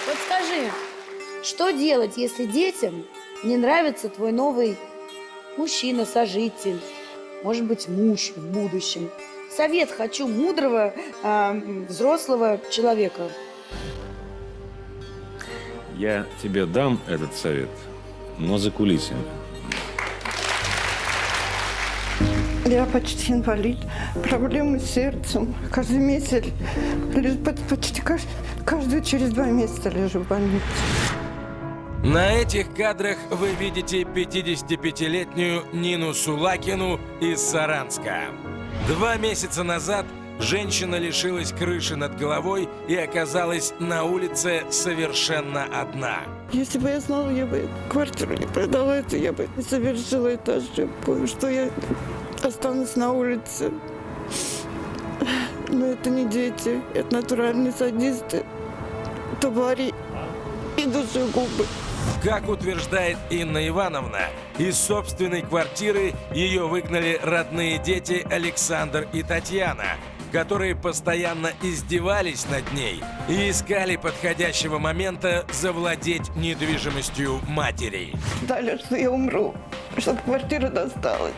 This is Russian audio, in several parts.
Вот скажи, что делать, если детям не нравится твой новый мужчина, сожитель, может быть, муж в будущем? Совет хочу мудрого, взрослого человека. Я тебе дам этот совет, но за кулисами. Я почти инвалид, проблемы с сердцем. Каждый месяц, почти каждые через 2 месяца лежу в больнице. На этих кадрах вы видите 55-летнюю Нину Сулакину из Саранска. 2 месяца назад женщина лишилась крыши над головой и оказалась на улице совершенно одна. Если бы я знала, я бы квартиру не продала, это я бы совершила эту ошибку, что я останусь на улице. Но это не дети, это натуральные садисты, твари и душегубы. Как утверждает Инна Ивановна, из собственной квартиры ее выгнали родные дети Александр и Татьяна, которые постоянно издевались над ней и искали подходящего момента завладеть недвижимостью матери. Дали, что я умру, чтобы квартира досталась.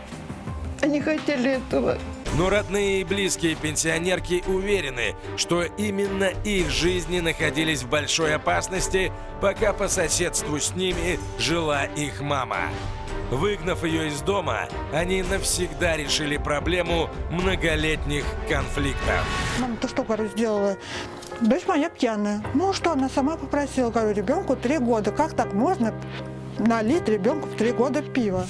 Они хотели этого. Но родные и близкие пенсионерки уверены, что именно их жизни находились в большой опасности, пока по соседству с ними жила их мама. Выгнав ее из дома, они навсегда решили проблему многолетних конфликтов. Мама, ты что, говорю, сделала? Дочь моя пьяная. Ну что, она сама попросила, говорю, ребенку 3 года. Как так можно налить ребенку в 3 года пива?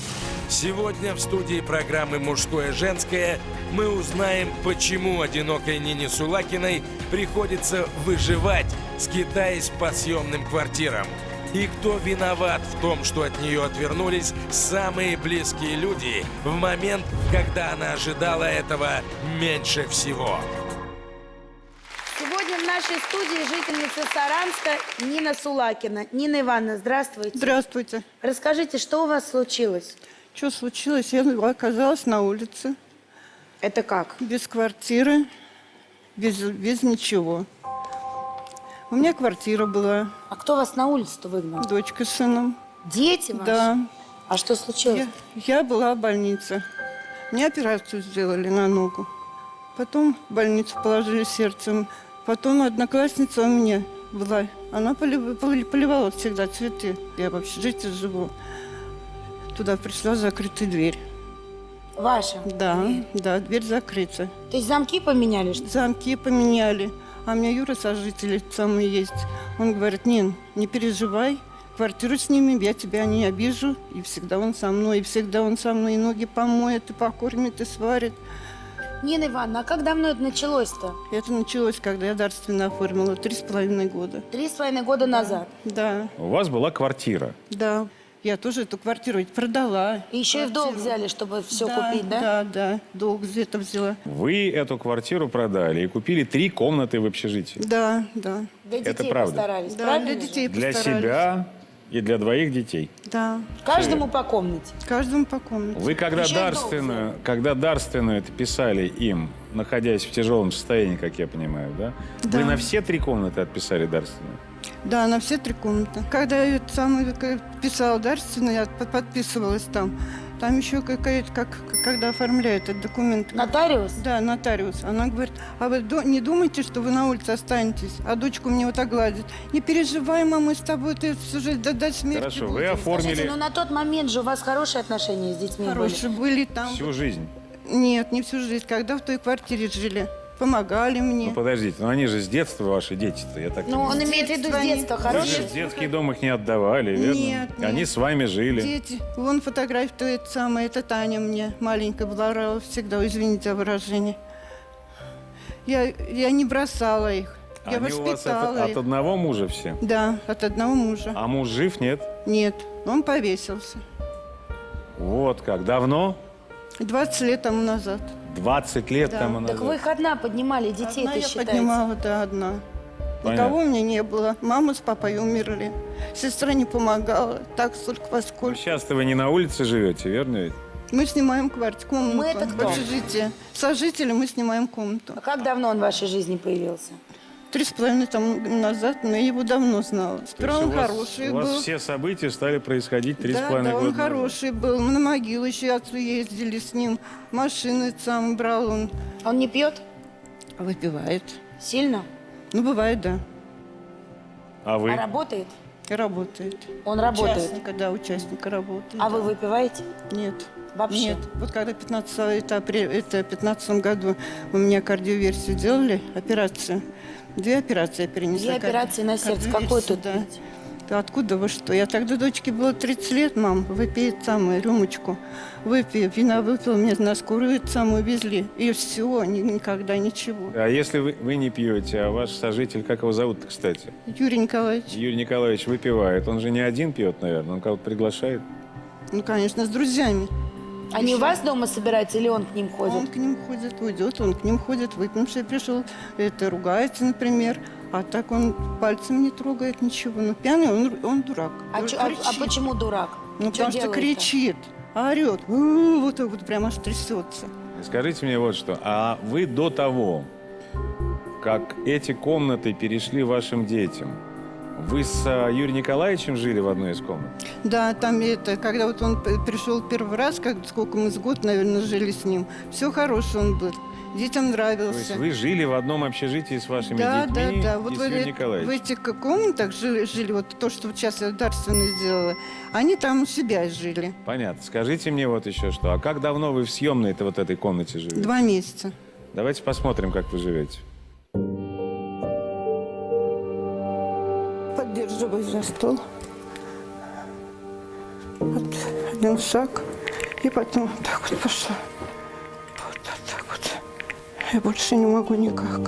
Сегодня в студии программы «Мужское женское» мы узнаем, почему одинокой Нине Сулакиной приходится выживать, скитаясь по съемным квартирам. И кто виноват в том, что от нее отвернулись самые близкие люди в момент, когда она ожидала этого меньше всего. Сегодня в нашей студии жительница Саранска Нина Сулакина. Нина Ивановна, здравствуйте. Здравствуйте. Расскажите, что у вас случилось? Что случилось? Я оказалась на улице. Это как? Без квартиры, без ничего. У меня квартира была, А кто вас на улицу-то выгнал? дочка с сыном. Дети ваши? Да. А что случилось? Я была в больнице. Мне операцию сделали на ногу. Потом в больницу положили сердцем. Потом одноклассница у меня была. Она поливала всегда цветы. Я в общежитии живу. Туда пришла закрытая дверь. Ваша? Да, да, дверь закрыта. То есть замки поменяли, что ли? Замки поменяли. А у меня Юра, сожитель самый есть. Он говорит: Нин, не переживай, квартиру снимем, я тебя не обижу. И всегда он со мной, и всегда он со мной и ноги помоет, и покормит, и сварит. Нина Ивановна, а как давно это началось-то? Это началось, когда я дарственно оформила, 3,5 года. 3,5 года назад. Да, У вас была квартира. да. Я тоже эту квартиру ведь продала. И еще и в долг взяли, чтобы все Да, купить, да? Да, да, долг где-то взяла. Вы эту квартиру продали и купили 3 комнаты в общежитии. Да, да. Для детей Это правда. постарались, Да, правильно для же? детей Для постарались. себя и для 2 детей. Да, Каждому по комнате. каждому по комнате. Вы когда Еще и дарственную это писали им, находясь в тяжелом состоянии, как я понимаю, да? Да. Вы на все 3 комнаты отписали дарственную? Да, на все 3 комнаты. Когда я писала дарственную, я подписывалась там. Там еще какая-то, когда оформляют этот документ. Нотариус? Да, нотариус. Она говорит: а вы не думайте, что вы на улице останетесь? А дочку мне вот так гладит. Не переживай, мама, мы с тобой, ты всю жизнь до смерти Хорошо, вы будем». оформили Скажите, ну на тот момент же у вас хорошие отношения с детьми Хорошие были там. всю жизнь. Нет, не всю жизнь. Когда в той квартире жили. Помогали мне. Ну подождите, но они же с детства ваши дети-то, я так были? Ну, понимаю. он имеет в виду с Детства детства Вы же хорошие? в детский дом их не отдавали, верно? Нет, нет. Они с вами жили. Дети. Вон фотография, то это самое, это Таня мне, маленькая была, всегда, извините за выражение. Я не бросала их. Я Они у вас воспитала от их. одного мужа все? Да, от одного мужа. А муж жив, нет? Нет, он повесился. Вот как. Давно? 20 лет тому назад. 20 лет Да. тому назад. Так вы их одна поднимали, детей Одна ты я считаете? поднимала, да, одна. Понятно. Никого у меня не было. Мама с папой умерли. Сестра не помогала. Так, столько поскольку. Сейчас-то вы не на улице живете, верно ведь? Мы снимаем квартиру, комнату. Мы это кто? В общежитии. Сожители мы снимаем комнату. А как давно он в вашей жизни появился? 3,5 там назад, но я его давно знала. То Сперва есть он у вас- хороший у вас был. все события стали происходить 3,5 Да, года он назад. хороший был. Мы на могилу еще отцу ездили с ним. Машины сам брал он. Он не пьет? Выпивает. Сильно? Ну, бывает, да. А вы? А работает? И работает. Он работает. Участника, да, участника работает. А да. вы выпиваете? Нет. Вообще? Нет. Вот когда в 15 году у меня кардиоверсию делали, операцию. 2 операции я перенесла. 2 операции на сердце. Какой тут да. пить? Да откуда вы что? Я тогда дочке было 30 лет, мам, выпей самую рюмочку. Выпей, вина выпил, мне на скорую самую везли. И все, никогда ничего. А если вы не пьете, а ваш сожитель, как его зовут, кстати? Юрий Николаевич, Юрий Николаевич выпивает. Он же не один пьет, наверное. Он кого-то приглашает. ну, конечно, с друзьями. Они у вас дома собираются или он к ним Он ходит? к ним ходит, уйдет, он к ним ходит, выпивший пришел, это ругается, например. А так он пальцем не трогает ничего. Ну, пьяный, он дурак. А Кричит. почему дурак? Ну, Чё потому что делает-то? кричит, орет. Вот так вот прямо аж трясется. Скажите мне вот что. А вы до того, как эти комнаты перешли вашим детям, вы с Юрием Николаевичем жили в одной из комнат? Да, там это, когда вот он пришел первый раз, сколько мы с год, наверное, жили с ним, все хороший он был. Детям То нравился. есть вы жили в одном общежитии с вашими Да, детьми да. и Вот с в Юрием Николаевичем? этих комнатах жили, вот то, что вот сейчас я дарственно сделала, они там у себя жили. Понятно. Скажите мне вот еще что. А как давно вы в съемной-то вот этой комнате живете? 2 месяца. Давайте посмотрим, как вы живете. Поддерживаю за стол. Вот один шаг. И потом вот так вот пошла. Вот так вот. Я больше не могу никак.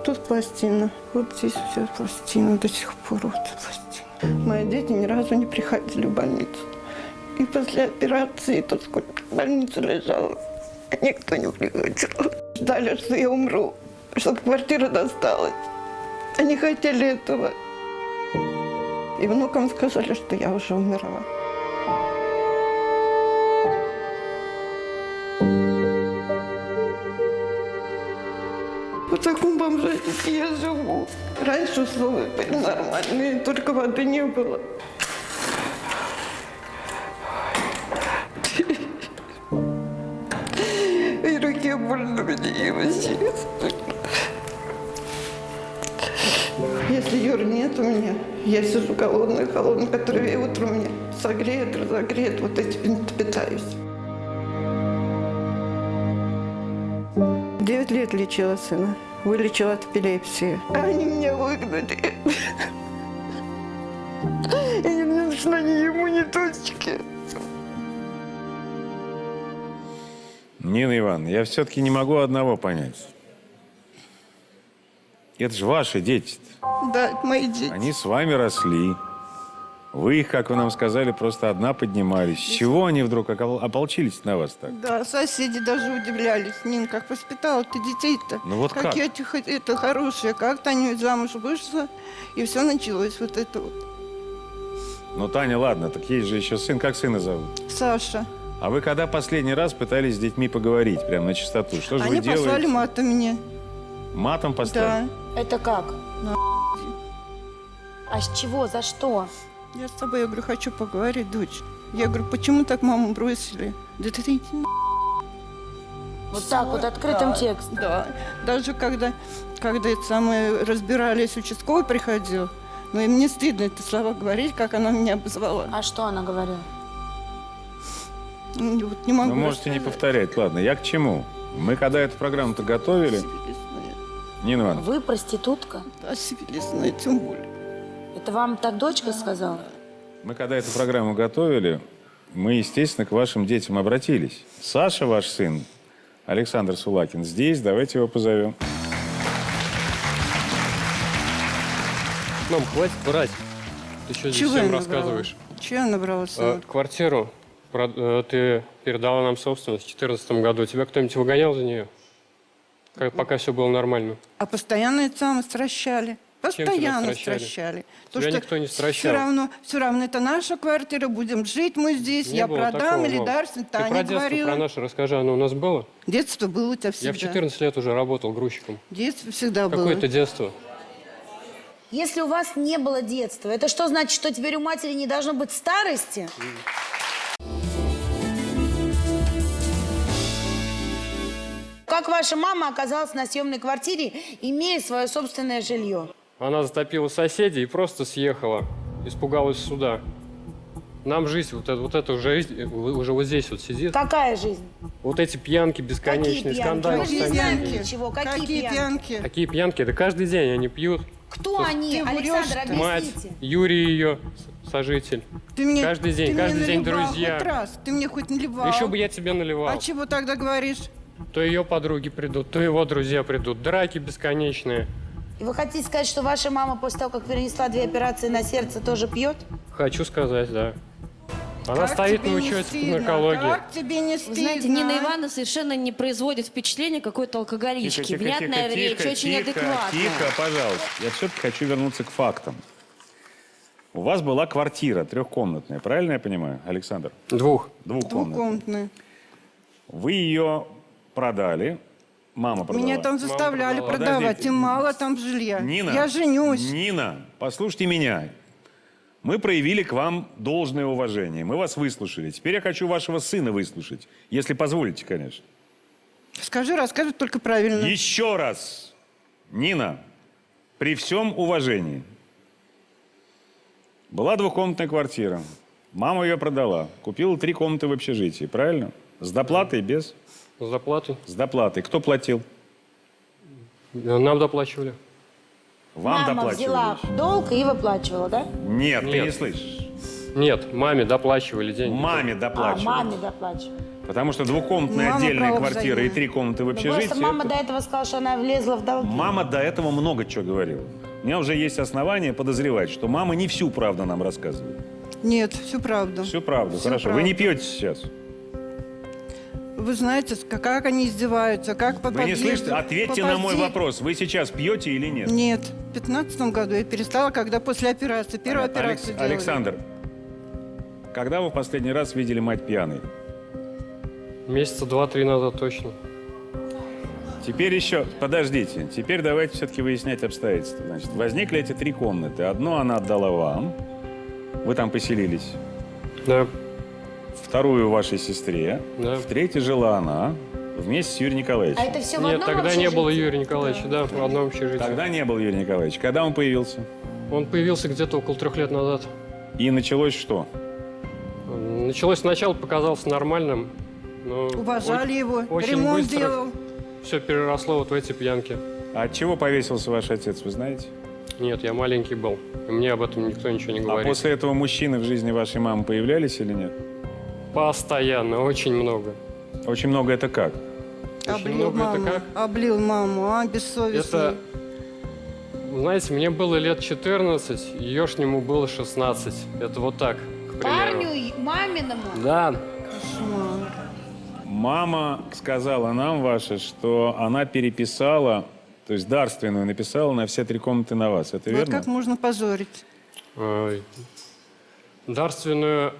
Тут пластина. Вот здесь все пластина до сих пор. Вот пластина. Мои дети ни разу не приходили в больницу. И после операции, тут сколько в больнице лежала, никто не приходил. Ждали, что я умру, чтобы квартира досталась. Они хотели этого. И внукам сказали, что я уже умерла. В таком бомжатике я живу. Раньше условия были нормальные, только воды не было. И руке больно мне, и вообще. Если Юры нет у меня, я сижу голодная, который утром мне согреет, разогреет, вот этим питаюсь. 9 лет лечила сына, вылечила от эпилепсии. Они меня выгнали. И не мне нужна ни ему, ни дочке. Нина Ивановна, я все-таки не могу одного понять. Это же ваши дети-то. Да, это мои дети. Они с вами росли. Вы их, как вы нам сказали, просто одна поднимались. С чего они вдруг ополчились на вас так? Да, соседи даже удивлялись. Нин, как воспитала ты детей-то? Ну вот как? Какие это хорошие. Как Таня замуж вышла, и все началось вот это вот. Ну, Таня, ладно, так есть же еще сын. Как сына зовут? Саша. А вы когда последний раз пытались с детьми поговорить, прямо на чистоту? Что же Они вы делаете? послали матом мне. Матом поставили? Да. Это как? А с чего? За что? Я с тобой, я говорю, хочу поговорить, дочь. Я говорю, почему так маму бросили? Да ты иди на. Вот так вот, открытым Да, текстом. Да. Даже когда это самое разбирались, участковый приходил, но и мне стыдно эти слова говорить, как она меня обозвала. А что она говорила? Вот не могу Вы можете не рассказать. повторять. Ладно, я к чему? Мы когда эту программу-то готовили, Сифилисная. Нина Ивановна, Вы проститутка? Да, сифилисная, тем более. Это вам так дочка сказала? мы когда эту программу готовили, мы, естественно, к вашим детям обратились. Саша, ваш сын, Александр Сулакин, здесь, давайте его позовем. Мам, хватит врать. Ты что здесь Чего я всем набрала? рассказываешь? Чего я набрала, сынок? Квартиру ты передала нам собственность в 2014 году. Тебя кто-нибудь выгонял за нее? Пока все было нормально. А постоянно это самое стращали. Постоянно стращали? стращали. Тебя никто не стращал. Все равно это наша квартира, будем жить мы здесь, Не я было продам такого, или мам. Дарствен. Ты про Таня детство, говорила. про наше расскажи, оно у нас было? Детство было у тебя всегда. Я в 14 лет уже работал грузчиком. Детство всегда было. Какое-то детство. Если у вас не было детства, это что значит, что теперь у матери не должно быть старости? Как ваша мама оказалась на съемной квартире, имея свое собственное жилье? Она затопила соседей и просто съехала. Испугалась суда. Нам жизнь, вот эта жизнь уже вот здесь вот сидит. Какая жизнь? Вот эти пьянки бесконечные, Какие пьянки? скандалы. Мы же не Какие знаем пьянки? ничего. Какие Какие пьянки? пьянки? Какие пьянки? Да каждый день они пьют. Кто они? Ты Александр, врешь-то. Мать, объясните. Юрий ее сожитель. Ты мне, Каждый день, ты мне каждый день наливал друзья. Хоть раз. Ты мне хоть наливал. Еще бы я тебе наливал. А чего тогда говоришь? То ее подруги придут, то его друзья придут. Драки бесконечные. И вы хотите сказать, что ваша мама после того, как перенесла 2 операции на сердце, тоже пьет? Хочу сказать, да. Она Как стоит тебе на не учете по стыдно? наркологии. Как тебе не стыдно? Вы знаете, Нина а? Ивановна совершенно не производит впечатление какой-то алкоголички. Внятная речь, очень адекватная. Тихо, пожалуйста. Я все-таки хочу вернуться к фактам. У вас была квартира трехкомнатная, правильно я понимаю, Александр? Двухкомнатная. Двухкомнатная. Двухкомнатная. Вы ее продали, мама продала. Меня там заставляли продала. продавать. Подождите. Им мало там жилья. Нина, Я женюсь. Нина, послушайте меня. Мы проявили к вам должное уважение. Мы вас выслушали. Теперь я хочу вашего сына выслушать. Если позволите, конечно. Скажи, рассказывай только правильно. Еще раз. Нина, при всем уважении. Была двухкомнатная квартира. Мама ее продала. Купила 3 комнаты в общежитии. Правильно? С доплатой, без? С заплатой. С доплатой. Кто платил? Нам доплачивали. Вам Мама доплачивали? взяла долг и выплачивала, да? Нет, ты Нет. не слышишь. Нет, маме доплачивали деньги. Маме доплачивали. маме доплачивала. Потому что двухкомнатная Мама отдельная право квартира и взаймы. 3 комнаты в Ну, общежитии. просто мама это- до этого сказала, что она влезла в долги. Мама до этого много чего говорила. У меня уже есть основания подозревать, что мама не всю правду нам рассказывает. Нет, всю правду. Всю правду, Всю хорошо. Вы правду. не пьете сейчас. Вы знаете, как они издеваются, как по Вы не подъезду, слышите? Ответьте по на мой позе- вопрос. Вы сейчас пьете или нет? Нет, в 15 году я перестала, когда после операции, первую операцию делали. Александр, когда вы в последний раз видели мать пьяной? Месяца 2-3 назад точно. Теперь еще, подождите, теперь давайте все-таки выяснять обстоятельства. Значит, возникли эти 3 комнаты. Одну она отдала вам, вы там поселились. Да. Вторую вашей сестре. Да. В третьей жила она вместе с Юрием Николаевичем. А это все в Нет, одном тогда не общежитии? было Юрия Николаевича, да, в одном общежитии. Тогда не был Юрий Николаевич. Когда он появился? Он появился где-то около 3 лет назад. И началось что? Началось сначала, показался нормальным. Но Уважали его, очень ремонт быстро делал. все переросло вот в эти пьянки. А от чего повесился ваш отец, вы знаете? Нет, я маленький был. И мне об этом никто ничего не А говорит. после этого мужчины в жизни вашей мамы появлялись или нет? Постоянно, очень много. Очень много это как? Очень Облил много это маму, как? облил маму, бессовестный. Это, знаете, мне было лет 14, ешнему было 16. Это вот так, к примеру. Парню, маминому? Да, Кошмар. Мама сказала нам ваша, что она переписала, то есть дарственную написала на все 3 комнаты на вас. Это Вот верно? как можно позорить. дарственную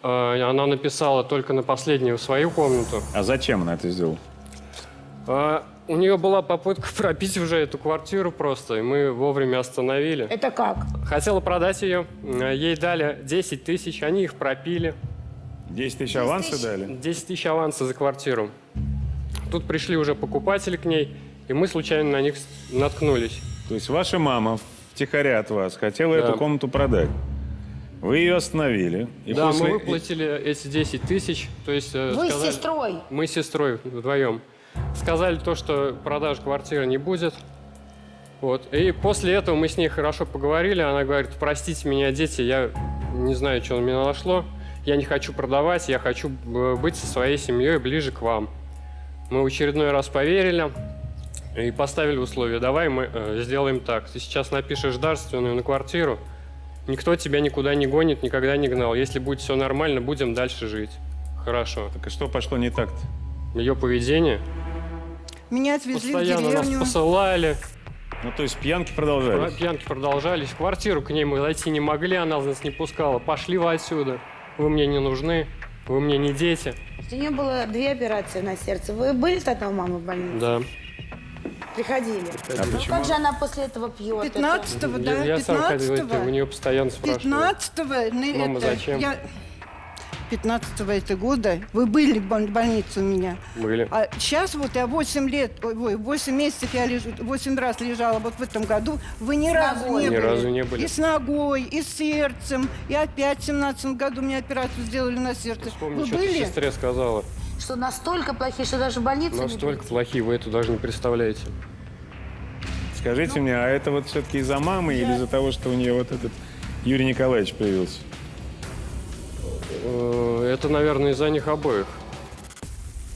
она написала только на последнюю свою комнату. А зачем она это сделала? У нее была попытка пропить уже эту квартиру просто, и мы вовремя остановили. Это как? Хотела продать ее, ей дали 10 тысяч, они их пропили. 10 тысяч аванса дали? 10 тысяч аванса за квартиру. Тут пришли уже покупатели к ней, и мы случайно на них наткнулись. То есть ваша мама втихаря от вас хотела Да. эту комнату продать. Вы ее остановили. И Да, после... мы выплатили эти 10 тысяч. То есть, Вы с сказали- сестрой? Мы с сестрой вдвоем. Сказали то, что продаж квартиры не будет. Вот. И после этого мы с ней хорошо поговорили. Она говорит: простите меня, дети, я не знаю, что на меня нашло. Я не хочу продавать, я хочу быть со своей семьей ближе к вам. Мы в очередной раз поверили и поставили условия. Давай мы сделаем так. Ты сейчас напишешь дарственную на квартиру. Никто тебя никуда не гонит, никогда не гнал. Если будет все нормально, будем дальше жить. Хорошо. Так и что пошло не так-то? Ее поведение. Меня отвезли в Постоянно нас деревню. посылали. Ну, то есть пьянки продолжались? Пьянки продолжались. В квартиру к ней мы зайти не могли, она нас не пускала. Пошли вы отсюда. Вы мне не нужны, вы мне не дети. У нее было 2 операции на сердце. Вы были тогда у мамы в больнице? Да. Приходили. А Ну, почему? как же она после этого пьет? 15-го, да, Я сам ходил, 15-го. у нее постоянно спрашивали. 15-го, Мама, зачем? 15-го этого года вы были в больнице у меня. Были. А сейчас вот я 8 месяцев я лежу, 8 раз лежала вот в этом году. Вы ни разу ногой. не Ни были. разу не были. И с ногой, и с сердцем. И опять в 17 году мне операцию сделали на сердце. Вспомни, Вы что ты были? сестре сказала. Что настолько плохие, что даже в больницу Настолько не плохие, вы это даже не представляете. Скажите мне, а это вот все-таки из-за мамы или из-за того, что у нее вот этот Юрий Николаевич появился? Это, наверное, из-за них обоих.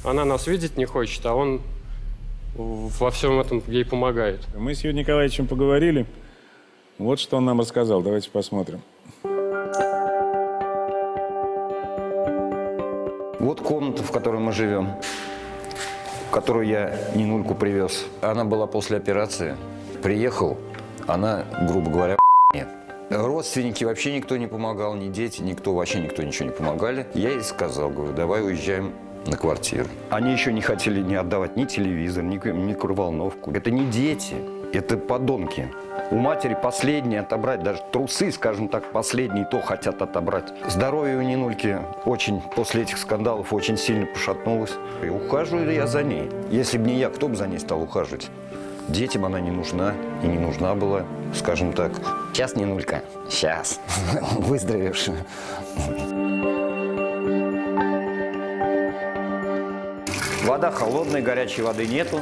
Она нас видеть не хочет, а он во всем этом ей помогает. Мы с Юрием Николаевичем поговорили. Вот что он нам рассказал. Давайте посмотрим. Вот комната, в которой мы живем, которую я Нинульку привез. Она была после операции. Приехал, она, грубо говоря, нет. Родственники вообще никто не помогал, ни дети, никто, вообще никто ничего не помогали. Я ей сказал, говорю, давай уезжаем на квартиру. Они еще не хотели не отдавать ни телевизор, ни микроволновку. Это не дети, это подонки. У матери последние отобрать, даже трусы, скажем так, последние то хотят отобрать. Здоровье у Нинульки очень, после этих скандалов, очень сильно пошатнулось. И ухаживаю я за ней. Если бы не я, кто бы за ней стал ухаживать? Детям она не нужна и не нужна была, скажем так. Сейчас, Нинулька, сейчас, выздоровевшая. Вода холодная, горячей воды нету.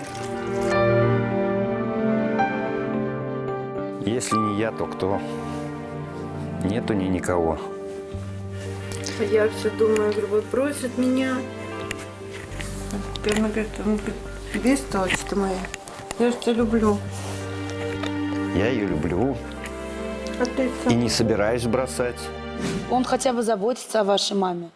Если не я, то кто? Нету никого. Я все думаю, говорю, вот бросит меня. Теперь она говорит, ну, бестолочь-то моя. Я же тебя люблю. Я ее люблю А ты и не собираюсь бросать. Он хотя бы заботится о вашей маме?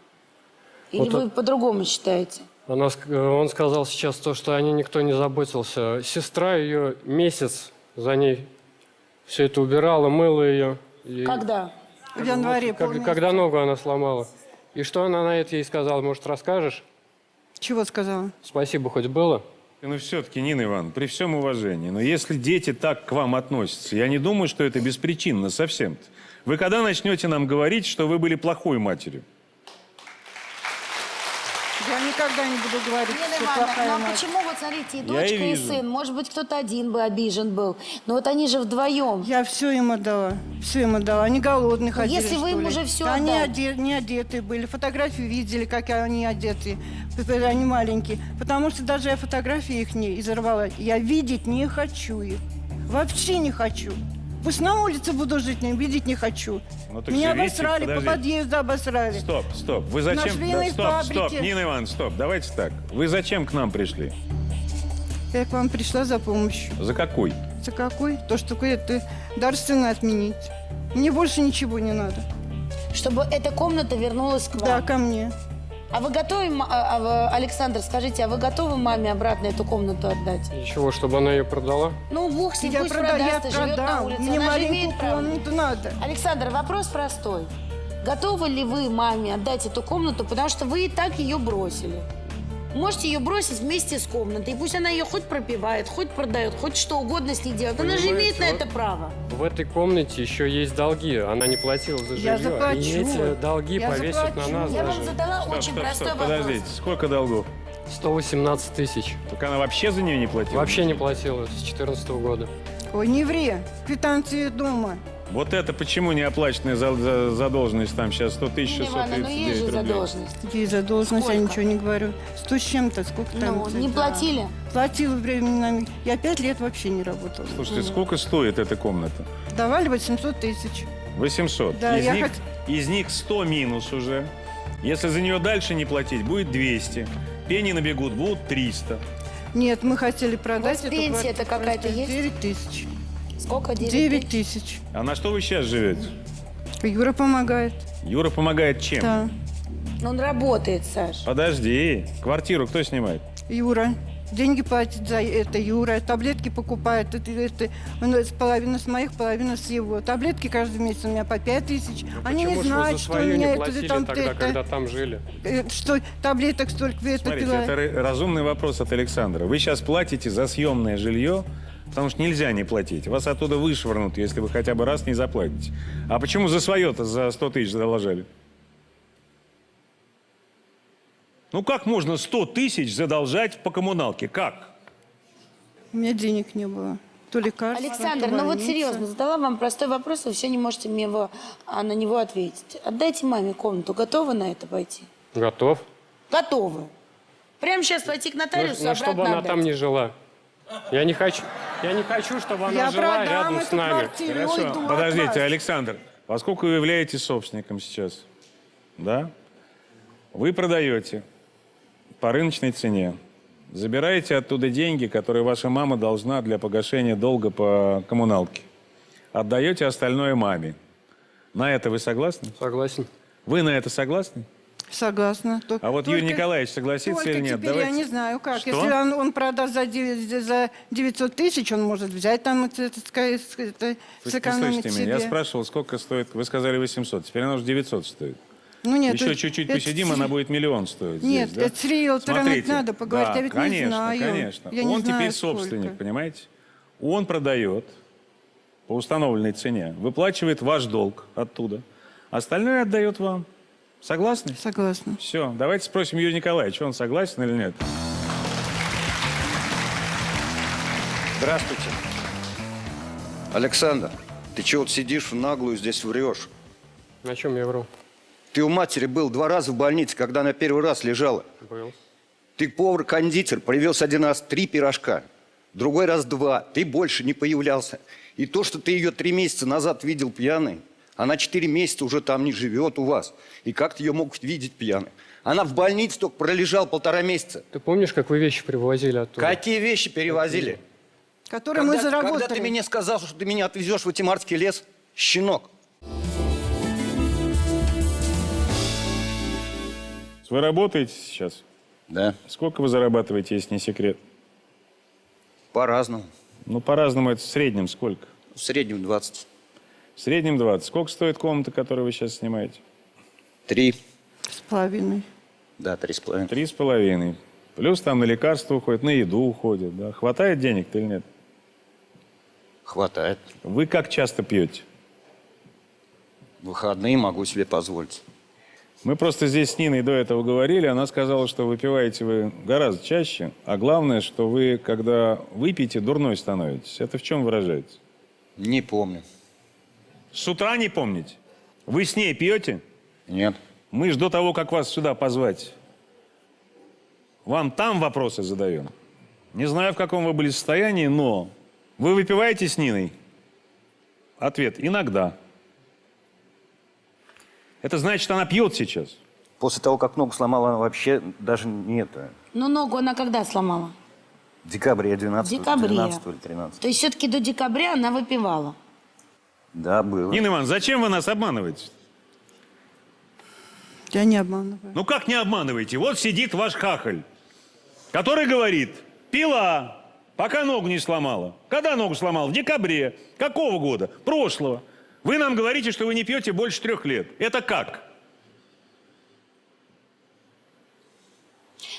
Или Вот вы по-другому считаете? Он сказал сейчас то, что о ней никто не заботился. Сестра ее месяц за ней все это убирала, мыла ее. И Когда? в январе, когда ногу она сломала. И что она на это ей сказала? Может, расскажешь? Чего сказала? Спасибо хоть было? Ну, все-таки, Нина Ивановна, при всем уважении, но если дети так к вам относятся, я не думаю, что это беспричинно совсем-то. Вы когда начнете нам говорить, что вы были плохой матерью? Я никогда не буду говорить, Елена что Ивановна, плохая ну а мать. почему, вот смотрите, и Я дочка, и и вижу. сын, может быть, кто-то один бы обижен был, но вот они же вдвоем. Я все им отдала. Все им отдала. Они голодные ходили, если вы что им ли. уже всё Да они отдали. не одетые были. Фотографии видели, как они одеты. Они маленькие. Потому что даже я фотографии их не изорвала. Я видеть не хочу их. Вообще не хочу. Пусть на улице буду жить, не видеть не хочу. Ну, так Меня живите, обосрали, по подождите. подъезду обосрали. Стоп, стоп. Вы зачем... швейной стоп, фабрике. стоп, Нина Ивановна, стоп. Давайте так. Вы зачем к нам пришли? Я к вам пришла за помощью. За какой? За какой? То, что это дарственно отменить. Мне больше ничего не надо. Чтобы эта комната вернулась к вам. Да, ко мне. А вы готовы, Александр, скажите, а вы готовы маме обратно эту комнату отдать? И чего, чтобы она ее продала? Ну, бог с ним, Я пусть продам, продаст и живет на продам. улице. Мне Она же маленькую имеет право. комнату надо. Александр, вопрос простой. Готовы ли вы маме отдать эту комнату, потому что вы и так ее бросили? Можете ее бросить вместе с комнатой. И пусть она ее хоть пропивает, хоть продает, хоть что угодно с ней делает. Она же Понимаете, имеет на вот это право. В этой комнате еще есть долги. Она не платила за жилье. Я заплачу. И эти долги Я повесят заплачу. на нас Я даже. вам задала Стоп, очень стоп, простой стоп, вопрос. подождите. Сколько долгов? 118 тысяч. Так она вообще за нее не платила? Вообще не платила с 2014 года. Ой, не ври. Квитанции дома. Вот это почему неоплаченная задолженность там сейчас 100 Нина Ивановна, ну есть 639 же рублей? задолженность. Ей задолженность, я Сколько? ничего не говорю. 100 с чем-то, сколько там? Ну, не да. платили? Платила временами. Я 5 лет вообще не работала. Слушайте, сколько стоит эта комната? Давали 800 тысяч. 800. Да, из, я них, из них 100 минус уже. Если за нее дальше не платить, будет 200. Пени набегут, будут 300. Нет, мы хотели продать У вас эту пенсия-то квартиру. какая-то есть? 9 тысяч. Сколько? 9 тысяч. А на что вы сейчас живете? Юра помогает. Юра помогает чем? Да. Но он работает, Саш. Подожди. Квартиру кто снимает? Юра. Деньги платит за это Юра, таблетки покупает. Ну, половина с моих, половина с его. Таблетки каждый месяц у меня по 5000. Они не Почему же вы знают, за что у свою меня не это, платили там, тогда, когда там жили? что таблеток столько это Смотрите, пила. это разумный вопрос от Александра. Вы сейчас платите за съемное жилье, потому что нельзя не платить. Вас оттуда вышвырнут, если вы хотя бы раз не заплатите. А почему за свое-то за 100 тысяч задолжали? Ну как можно 100 тысяч задолжать по коммуналке? Как? У меня денег не было. То лекарства, Александр, то ну вот больница. серьезно, задала вам простой вопрос, вы все не можете мне на него ответить. Отдайте маме комнату. Готовы на это пойти? Готов. Готовы. Прямо сейчас пойти к нотариусу, Ну, чтобы обратно она отдать. там не жила. Я не хочу, чтобы она Я жила продам рядом эту с нами. квартиру, Хорошо, уйду от подождите, вас. Александр, поскольку вы являетесь собственником сейчас, да, вы продаете по рыночной цене, забираете оттуда деньги, которые ваша мама должна для погашения долга по коммуналке, отдаете остальное маме. На это вы согласны? Согласен. Вы на это согласны? Согласна. А вот Юрий Николаевич согласится только или нет? теперь я не знаю как. Что? Если он продаст за 900 тысяч, он может взять там сэкономить Слушайте себе. меня, я спрашивал, сколько стоит, вы сказали 800, теперь она уже 900 стоит. Ну, нет, Еще чуть-чуть посидим, она будет миллион стоить. Нет, здесь, да? это с риэлтором Смотрите, надо поговорить, да, я ведь конечно, не знаю. Конечно, Я не он знаю, теперь сколько. собственник, понимаете? Он продает по установленной цене, выплачивает ваш долг оттуда, остальное отдает вам. Согласны? Согласна. Все, давайте спросим Юрия Николаевича, он согласен или нет? Здравствуйте. Александр, ты чего вот сидишь в наглую здесь врешь? На чем я вру? Ты у матери был 2 раза в больнице, когда она первый раз лежала. Был. Ты повар-кондитер, привез 1 раз 3 пирожка, другой раз 2. Ты больше не появлялся. И то, что ты ее 3 месяца назад видел пьяной, она 4 месяца уже там не живет у вас. И как ты ее мог видеть пьяной? Она в больнице только пролежала 1,5 месяца. Ты помнишь, как вы вещи привозили оттуда? Какие вещи перевозили? Который мы заработали. Когда ты мне сказал, что ты меня отвезешь в Тимарский лес, щенок. Вы работаете сейчас? Да. Сколько вы зарабатываете, если не секрет? По-разному. Ну, по-разному, это в среднем сколько? В среднем 20. В среднем 20. Сколько стоит комната, которую вы сейчас снимаете? 3. С половиной. Да, 3,5. 3,5. Плюс там на лекарства уходит, на еду уходит. Да? Хватает денег-то или нет? Хватает. Вы как часто пьете? В выходные могу себе позволить. Мы просто здесь с Ниной до этого говорили. Она сказала, что выпиваете вы гораздо чаще. А главное, что вы, когда выпьете, дурной становитесь. Это в чем выражается? Не помню. С утра не помните? Вы с ней пьете? Нет. Мы ж до того, как вас сюда позвать, вам там вопросы задаем. Не знаю, в каком вы были состоянии, но вы выпиваете с Ниной? Ответ – иногда. Это значит, она пьет сейчас. После того, как ногу сломала, она вообще даже не это. Ну, ногу она когда сломала? В декабре 12 В декабре. 12 или 13. То есть все-таки до декабря она выпивала? Да, было. Нина Ивановна, зачем вы нас обманываете? Я не обманываю. Ну как не обманываете? Вот сидит ваш хахаль, который говорит, пила, пока ногу не сломала. Когда ногу сломала? В декабре. Какого года? Прошлого. Вы нам говорите, что вы не пьете больше 3 лет. Это как?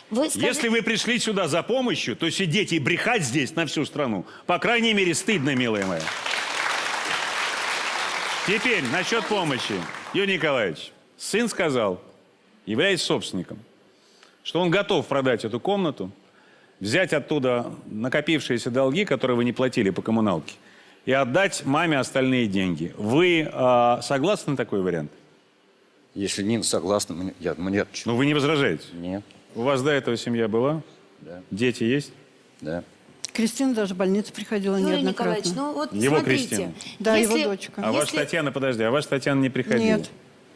Вы скажите, Если вы пришли сюда за помощью, то сидеть и брехать здесь на всю страну, по крайней мере, стыдно, милая моя. Теперь насчет помощи. Юрий Николаевич, сын сказал, являясь собственником, что он готов продать эту комнату, взять оттуда накопившиеся долги, которые вы не платили по коммуналке, и отдать маме остальные деньги. Вы согласны на такой вариант? Если Нина согласна, мне Ну, вы не возражаете? Нет. У вас до этого семья была? Да. Дети есть? Да. Кристина даже в больницу приходила Юрий неоднократно. Николаевич, ну вот Его смотрите. Кристина. Да, если- его дочка. А ваша Татьяна, подожди, а ваша Татьяна не приходила? Нет,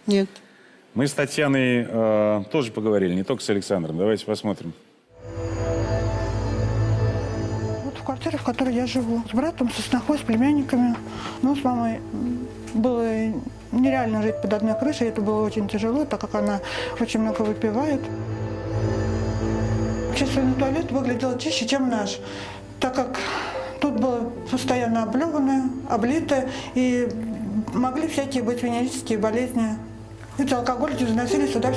нет. Мы с Татьяной тоже поговорили, не только с Александром. Давайте посмотрим. Вот в квартире, в которой я живу. С братом, со снохой, с племянниками. Ну, с мамой было нереально жить под одной крышей. Это было очень тяжело, так как она очень много выпивает. общественный туалет выглядел чище, чем наш, так как тут было постоянно облевано, облито, и могли всякие быть венерические болезни. Эти алкоголики заносили сюда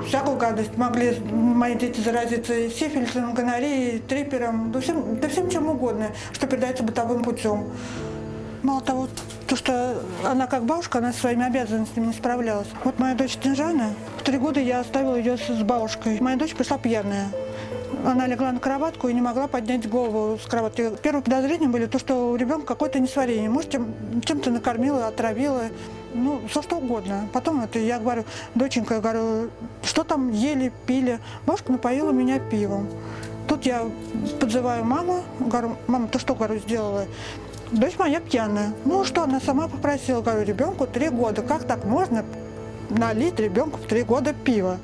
всякую гадость. Могли мои дети заразиться сифилисом, гонореей, трипером, да всем чем угодно, что передается бытовым путем. Мало того, то, что она как бабушка, она со своими обязанностями не справлялась. Вот моя дочь Снежана, в 3 года я оставила ее с бабушкой. Моя дочь пришла пьяная. Она легла на кроватку и не могла поднять голову с кровати. Первые подозрения были то, что у ребенка какое-то несварение. Может, чем-то накормила, отравила, ну, все что угодно. Потом я говорю, доченька, я говорю, что там ели, пили? Бабушка напоила меня пивом. Тут я подзываю маму, говорю, мама, ты что, говорю, сделала? Дочь моя пьяная. Ну что, она сама попросила, говорю, ребенку 3 года. Как так можно налить ребенку в 3 года пива?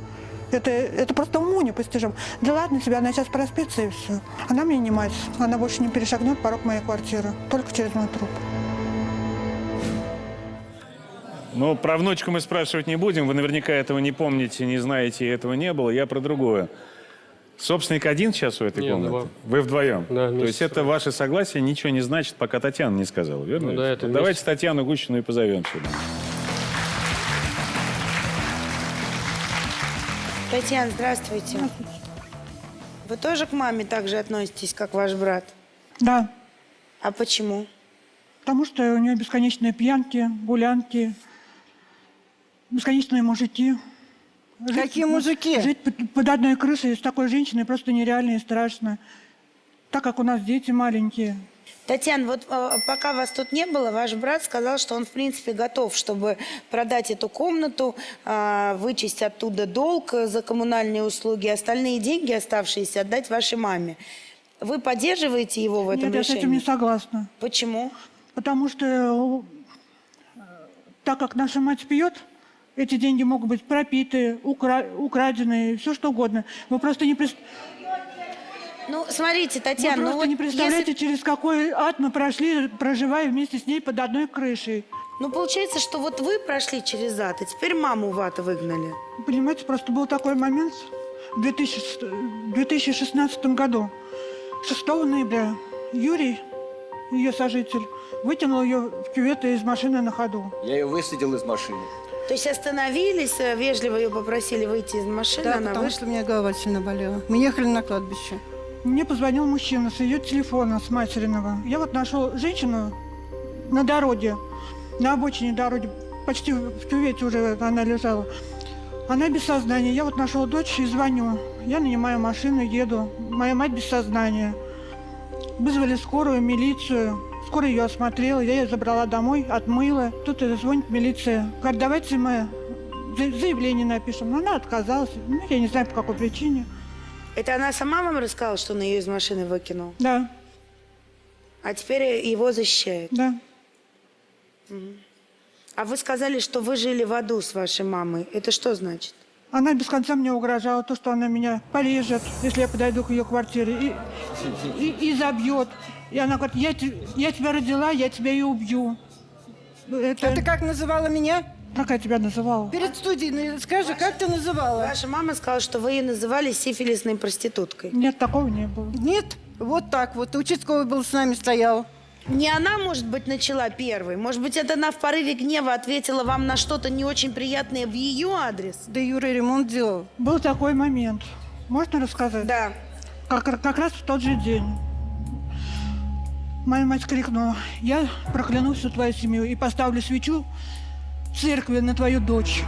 Это просто уму непостижимо. Да ладно тебе, она сейчас проспится и все. Она мне не мать. Она больше не перешагнет порог моей квартиры. Только через мой труп. Ну, про внучку мы спрашивать не будем. Вы наверняка этого не помните, не знаете, и этого не было. Я про другое. Собственник один сейчас у этой Нет, комнаты? 2. Вы вдвоем? Да, То есть это ваше согласие ничего не значит, пока Татьяна не сказала, верно? Ну да, это Давайте Татьяну Гущину и позовем сюда. Татьяна, здравствуйте. Вы тоже к маме так же относитесь, как ваш брат? Да, А почему? потому что у нее бесконечные пьянки, гулянки, бесконечные мужики. Какие мужики? Жить под одной крышей с такой женщиной просто нереально и страшно. Так как у нас дети маленькие. Татьяна, вот пока вас тут не было, ваш брат сказал, что он, в принципе, готов, чтобы продать эту комнату, вычесть оттуда долг за коммунальные услуги, остальные деньги, оставшиеся, отдать вашей маме. Вы поддерживаете его в этом Нет, я с решении? этим не согласна. Почему? Потому что, так как наша мать пьет, эти деньги могут быть пропиты, украдены, все что угодно. Вы просто не Ну, смотрите, Татьяна, Вы ну просто вот не представляете, если... через какой ад мы прошли, проживая вместе с ней под одной крышей. Ну, получается, что вот вы прошли через ад, и теперь маму в ад выгнали. Понимаете, просто был такой момент в 2016 году. 6 ноября Юрий, ее сожитель, вытянул ее в кювет из машины на ходу. Я ее высадил из машины. То есть остановились, вежливо ее попросили выйти из машины, Да, она потому вышла. что у меня голова сильно болела. Мы ехали на кладбище. Мне позвонил мужчина с ее телефона, с материного. Я вот нашел женщину на дороге, на обочине дороги, почти в кювете уже она лежала. Она без сознания. Я вот нашел дочь и звоню. Я нанимаю машину, еду. Моя мать без сознания. Вызвали скорую, милицию. Скорая ее осмотрела, я ее забрала домой, отмыла. Тут звонит милиция. Говорит, давайте мы заявление напишем. Но она отказалась. Ну, я не знаю, по какой причине. Это она сама вам рассказала, что он ее из машины выкинул? Да, А теперь его защищает? да. А вы сказали, что вы жили в аду с вашей мамой. Это что значит? Она без конца мне угрожала, то, что она меня порежет, если я подойду к ее квартире, и забьет. И она говорит, я тебя родила, я тебя и убью. А ты как называла меня? Как я тебя называла? Перед студией скажи, как ты называла? Ваша мама сказала, что вы ее называли сифилисной проституткой. Нет, такого не было. Нет, вот так вот. Участковый был с нами, стоял. Не она, может быть, начала первой. Может быть, это она в порыве гнева ответила вам на что-то не очень приятное в ее адрес? Да Юра ремонт делал. Был такой момент. Можно рассказать? Да. Как раз в тот же день. Моя мать крикнула, я прокляну всю твою семью и поставлю свечу в церкви на твою дочь.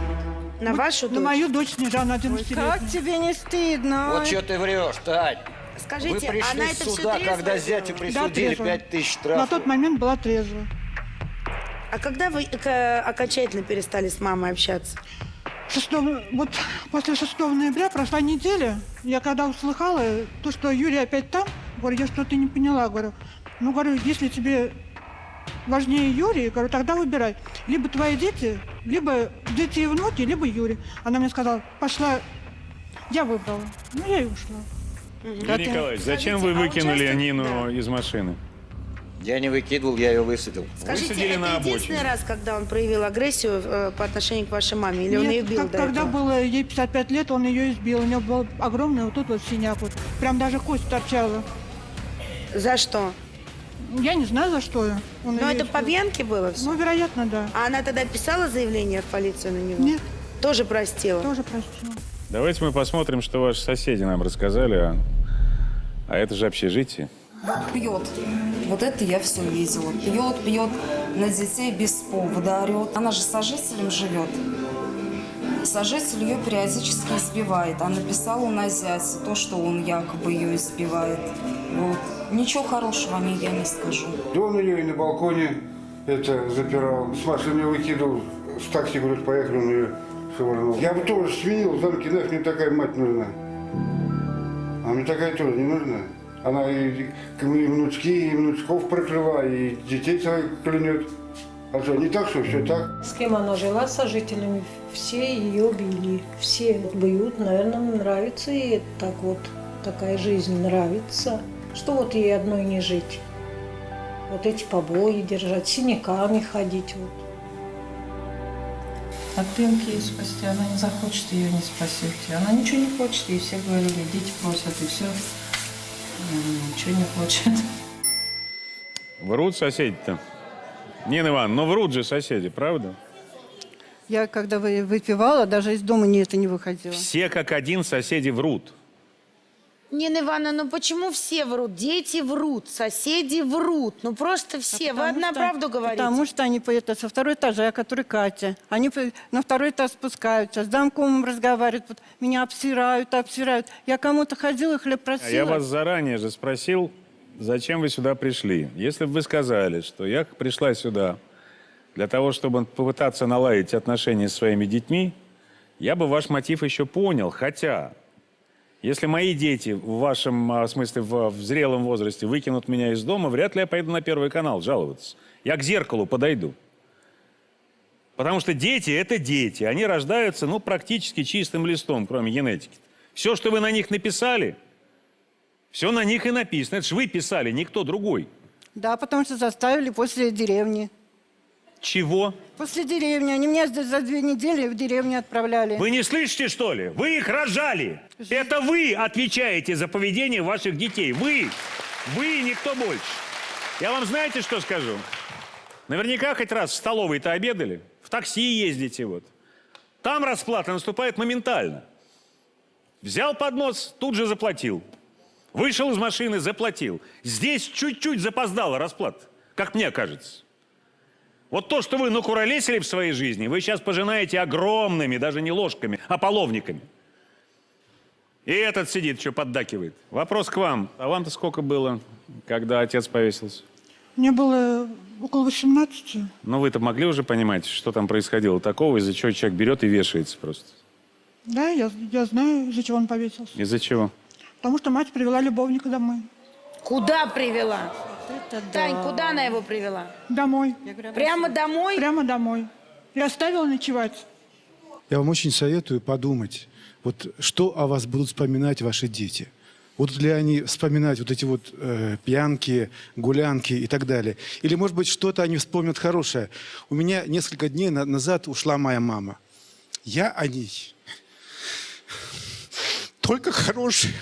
На вашу На дочь? мою дочь Снежану, Ой, 11-летнюю. как тебе не стыдно? Вот что ты врешь, Тань. Скажите, Вы пришли она с это все суда, трезво когда зятю делала? присудили трезвая. 5000 На штрафов. тот момент была трезва. А когда вы окончательно перестали с мамой общаться? Вот после 6 ноября прошла неделя. Я когда услыхала то, что Юрий опять там, говорю, я что-то не поняла. Говорю, ну, говорю, если тебе важнее Юрий, говорю, тогда выбирай. Либо твои дети, либо дети и внуки, либо Юрий. Она мне сказала, пошла, я выбрала. Ну, я и ушла. Юрий Николаевич, зачем Скажите, вы а выкинули участок- Нину да. из машины? Я не выкидывал, я ее высадил. Скажите, Высадили на это обочине. единственный раз, когда он проявил агрессию по отношению к вашей маме? Или он ее Нет, бил до когда этого? было ей 55 лет, он ее избил. У него был огромный вот тут вот синяк. Вот. Прям даже кость торчала. За что? Я не знаю, за что. Он Ну, её это по избил. пьянке было все? Ну, вероятно, да. А она тогда писала заявление в полицию на него? Нет, Тоже простила? тоже простила. Давайте мы посмотрим, что ваши соседи нам рассказали. А это же общежитие. Вот пьет. Вот это я все видела. Пьет, на детей без повода орет. Она же с сожителем живет. Сожитель ее периодически избивает. Она написала на зяте то, что он якобы ее избивает. Вот. Ничего хорошего о ней я не скажу. Он ее и на балконе это запирал. С машины выкидывал. В такси, говорит, поехали, он ее швырнул. Я бы тоже сменил замки, нафиг мне такая мать нужна. А мне такая тоже не нужна. Она и внучки, и внучков прокрыла, и детей своих клянет. А что, не так, что все так? С кем она жила, с сожителями, все ее били. Все бьют, наверное, нравится ей так вот, такая жизнь нравится. Что вот ей одной не жить? Вот эти побои держать, синяками ходить вот. От пьянки ее спасти она не захочет, ее не спасете. Она ничего не хочет, ей все говорили, дети просят, и все. Ничего не хочет. Врут соседи-то. Нина Ивановна, ну врут же соседи, правда? Я, когда выпивала, даже из дома не выходила. Все как один соседи врут. Нина Ивановна, ну почему все врут? Дети врут, соседи врут. Ну просто все. Вы одна правду говорите. Потому что они со второго этажа, который Катя. Они на второй этаж спускаются, с замком разговаривают. Вот, меня обсирают. Я кому-то ходила, хлеб просила. А я вас заранее же спросил, зачем вы сюда пришли. Если бы вы сказали, что я пришла сюда для того, чтобы попытаться наладить отношения с своими детьми, я бы ваш мотив еще понял. Хотя, если мои дети в вашем смысле в зрелом возрасте выкинут меня из дома, вряд ли я пойду на Первый канал жаловаться. Я к зеркалу подойду. Потому что дети – это дети. Они рождаются, ну, практически чистым листом, кроме генетики. Все, что вы на них написали, все на них и написано. Это же вы писали, никто другой. Да, потому что заставили после деревни. Чего? После деревни. Они меня за 2 недели в деревню отправляли. Вы не слышите, что ли? Вы их рожали. Это вы отвечаете за поведение ваших детей. Вы и никто больше. Я вам знаете, что скажу? Наверняка хоть раз в столовой-то обедали, в такси ездите вот. Там расплата наступает моментально. Взял поднос, тут же заплатил. Вышел из машины, заплатил. Здесь чуть-чуть запоздала расплата, как мне кажется. Вот то, что вы накуролесили в своей жизни, вы сейчас пожинаете огромными, даже не ложками, а половниками. И этот сидит, что поддакивает. Вопрос к вам. А вам-то сколько было, когда отец повесился? Мне было около 18. Ну, вы-то могли уже понимать, что там происходило такого, из-за чего человек берет и вешается просто? Да, я знаю, из-за чего он повесился. Из-за чего? Потому что мать привела любовника домой. Куда привела? Это Тань, да. куда она его привела? Домой. Прямо домой? Прямо домой. И оставила ночевать. Я вам очень советую подумать, вот что о вас будут вспоминать ваши дети. Будут ли они вспоминать вот эти вот пьянки, гулянки и так далее? Или, может быть, что-то они вспомнят хорошее. У меня несколько дней назад ушла моя мама. Я о ней только хорошее.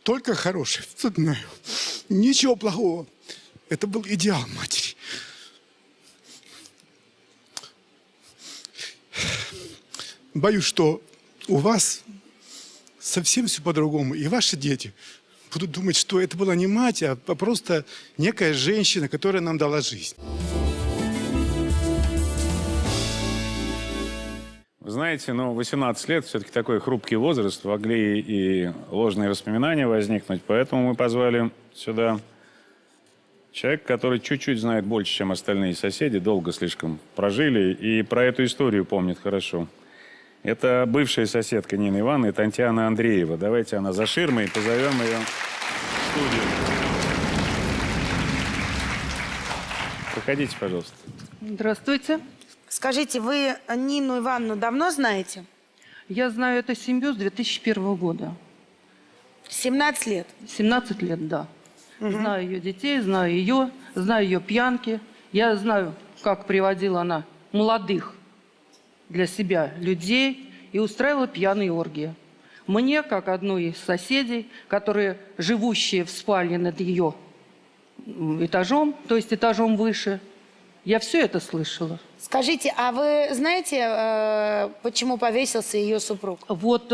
Знаю. Ничего плохого. Это был идеал матери. Боюсь, что у вас совсем все по-другому. И ваши дети будут думать, что это была не мать, а просто некая женщина, которая нам дала жизнь. Вы знаете, 18 лет все-таки такой хрупкий возраст, могли и ложные воспоминания возникнуть, поэтому мы позвали сюда человека, который чуть-чуть знает больше, чем остальные соседи, долго слишком прожили и про эту историю помнит хорошо. Это бывшая соседка Нины Ивановны, Татьяна Андреева. Давайте она за ширмой, позовем ее в студию. Проходите, пожалуйста. Здравствуйте. Скажите, вы Нину Ивановну давно знаете? Я знаю эту семью с 2001 года. 17 лет? 17 лет, да. Знаю ее детей, знаю ее. знаю ее пьянки, я знаю, как приводила она молодых для себя людей и устраивала пьяные оргии. Мне, как одной из соседей, которые живущие в спальне над ее этажом, то есть этажом выше, я все это слышала. Скажите, а вы знаете, почему повесился ее супруг? Вот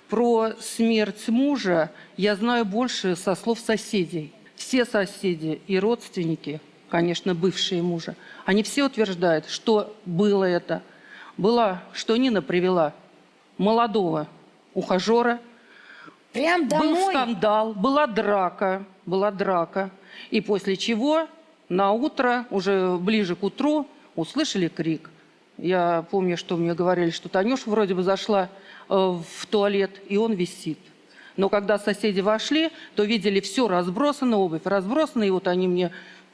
про смерть мужа я знаю больше со слов соседей. Все соседи и родственники, конечно, бывшие мужа, они все утверждают, что было это. Была, что Нина привела молодого ухажера. Прям домой? Был скандал, была драка. И после чего на утро, уже ближе к утру, услышали крик. Я помню, что мне говорили, что Танюша вроде бы зашла в туалет, и он висит. Но когда соседи вошли, то видели все разбросано, обувь разбросана, и вот они мне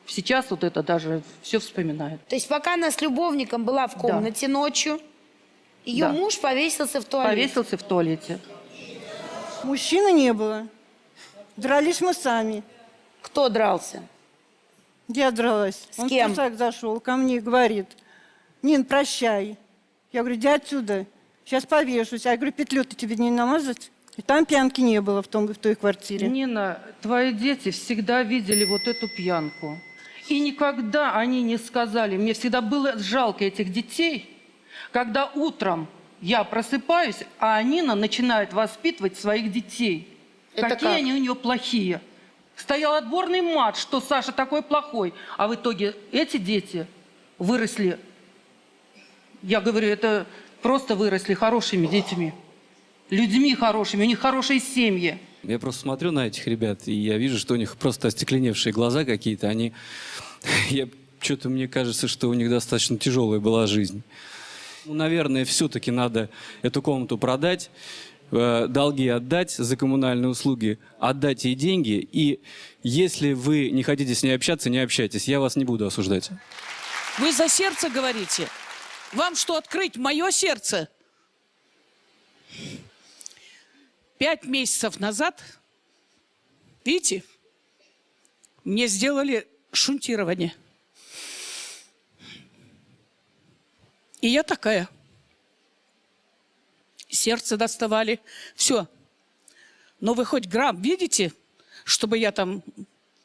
сейчас вот это даже все вспоминают. То есть пока она с любовником была в комнате ночью, ее муж повесился в туалете? Повесился в туалете. Мужчины не было. Дрались мы сами. Кто дрался? Я дралась. С кем? Он в трусах зашел ко мне и говорит: Нин, прощай. Я говорю, иди отсюда. Сейчас повешусь. Я говорю, петлю-то тебе не намазать? И там пьянки не было в той квартире. Нина, твои дети всегда видели вот эту пьянку. И никогда они не сказали, мне всегда было жалко этих детей, когда утром я просыпаюсь, а Нина начинает воспитывать своих детей. Это какие как? они у нее плохие. Стоял отборный матч, что Саша такой плохой. А в итоге эти дети выросли, я говорю, это просто выросли хорошими детьми. Людьми хорошими, у них хорошие семьи. Я просто смотрю на этих ребят, и я вижу, что у них просто остекленевшие глаза какие-то. Что-то мне кажется, что у них достаточно тяжелая была жизнь. Наверное, все-таки надо эту комнату продать, долги отдать за коммунальные услуги, отдать ей деньги. И если вы не хотите с ней общаться, не общайтесь. Я вас не буду осуждать. Вы за сердце говорите? Вам что, открыть мое сердце? 5 месяцев назад, видите, мне сделали шунтирование. И я такая. Сердце доставали, все. Но вы хоть грамм видите, чтобы я там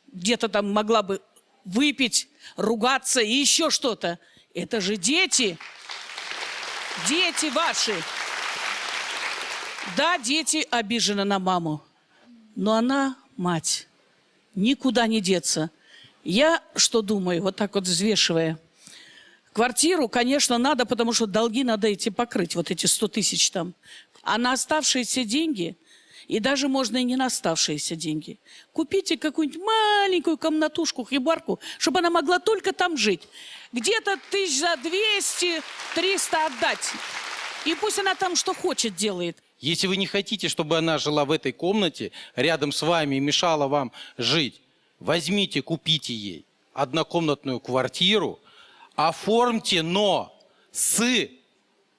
где-то там могла бы выпить, ругаться и еще что-то? Это же дети. Дети ваши. Да, дети обижены на маму, но она мать, никуда не деться. Я что думаю, вот так вот взвешивая, квартиру, конечно, надо, потому что долги надо идти покрыть, вот эти 100 тысяч там. А на оставшиеся деньги, и даже можно и не на оставшиеся деньги, купите какую-нибудь маленькую комнатушку, хибарку, чтобы она могла только там жить. Где-то 200-300 отдать. И пусть она там что хочет делает. Если вы не хотите, чтобы она жила в этой комнате рядом с вами и мешала вам жить, возьмите, купите ей однокомнатную квартиру, оформьте, но в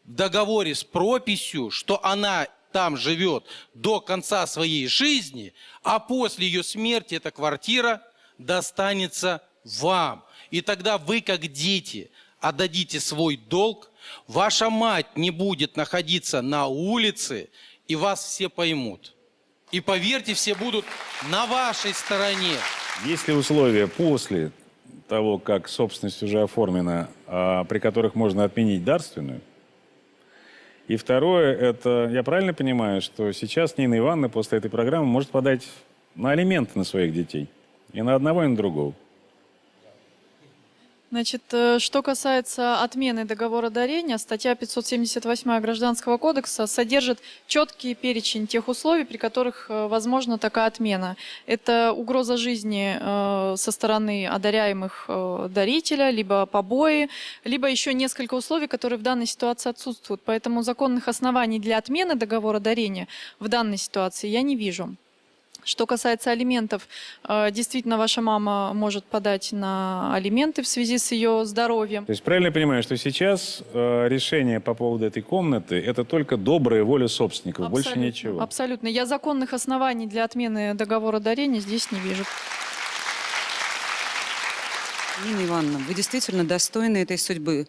договоре с прописью, что она там живет до конца своей жизни, а после ее смерти эта квартира достанется вам. И тогда вы, как дети, отдадите свой долг, ваша мать не будет находиться на улице, и вас все поймут. И поверьте, все будут на вашей стороне. Есть ли условия после того, как собственность уже оформлена, при которых можно отменить дарственную? И второе, это, я правильно понимаю, что сейчас Нина Ивановна после этой программы может подать на алименты на своих детей? И на одного, и на другого. Значит, что касается отмены договора дарения, статья 578 Гражданского кодекса содержит четкий перечень тех условий, при которых возможна такая отмена. Это угроза жизни со стороны одаряемых дарителя, либо побои, либо еще несколько условий, которые в данной ситуации отсутствуют. Поэтому законных оснований для отмены договора дарения в данной ситуации я не вижу. Что касается алиментов, действительно, ваша мама может подать на алименты в связи с ее здоровьем. То есть правильно я понимаю, что сейчас решение по поводу этой комнаты – это только добрая воля собственников, больше ничего? Абсолютно. Я законных оснований для отмены договора дарения здесь не вижу. Нина Ивановна, вы действительно достойны этой судьбы.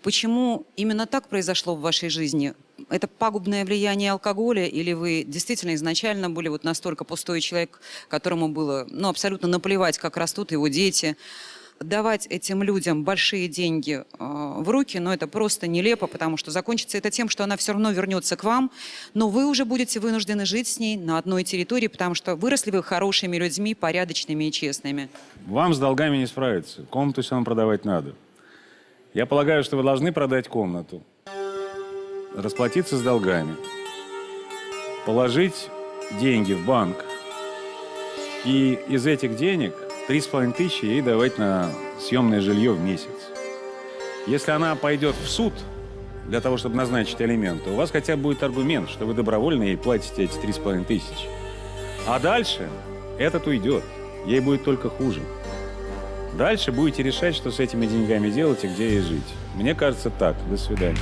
Почему именно так произошло в вашей жизни? Это пагубное влияние алкоголя, или вы действительно изначально были вот настолько пустой человек, которому было абсолютно наплевать, как растут его дети? Давать этим людям большие деньги в руки, это просто нелепо, потому что закончится это тем, что она все равно вернется к вам, но вы уже будете вынуждены жить с ней на одной территории, потому что выросли вы хорошими людьми, порядочными и честными. Вам с долгами не справиться. Комнату все равно продавать надо. Я полагаю, что вы должны продать комнату, расплатиться с долгами, положить деньги в банк и из этих денег 3500 ей давать на съемное жилье в месяц. Если она пойдет в суд для того, чтобы назначить алименты, у вас хотя бы будет аргумент, что вы добровольно ей платите эти 3500. А дальше этот уйдет. Ей будет только хуже. Дальше будете решать, что с этими деньгами делать и где ей жить. Мне кажется так. До свидания.